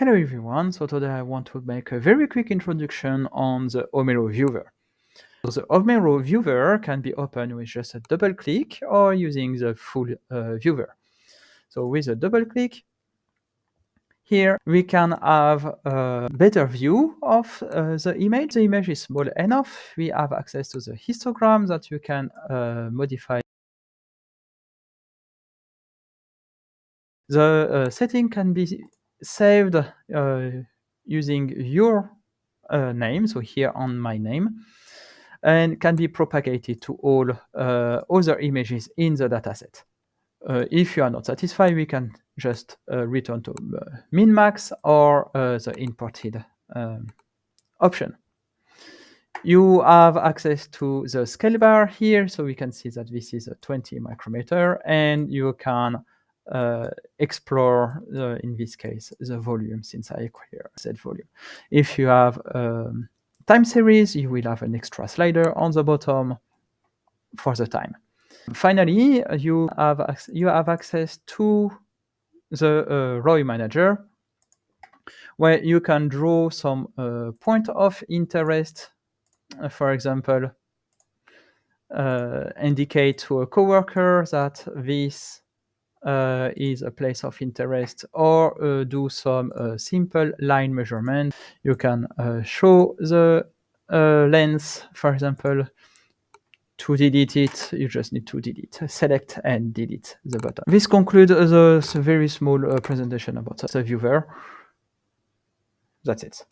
Hello everyone, so today I want to make a very quick introduction on the Omero Viewer. So the Omero Viewer can be opened with just a double click or using the full viewer. So with a double click, here we can have a better view of the image. The image is small enough. We have access to the histogram that you can modify. The setting can be saved using your name, so here on my name, and can be propagated to all other images in the dataset. If you are not satisfied, we can just return to min-max or the imported option. You have access to the scale bar here, so we can see that this is a 20 micrometer, and you can explore, in this case, the volume, since I here said volume. If you have time series, you will have an extra slider on the bottom for the time. Finally, you have access to the ROI manager, where you can draw some point of interest. For example, indicate to a coworker that this is a place of interest, or do some simple line measurement. You can show the lens, for example. To delete it, you just need to select and delete the button. This concludes the very small presentation about the viewer. That's it.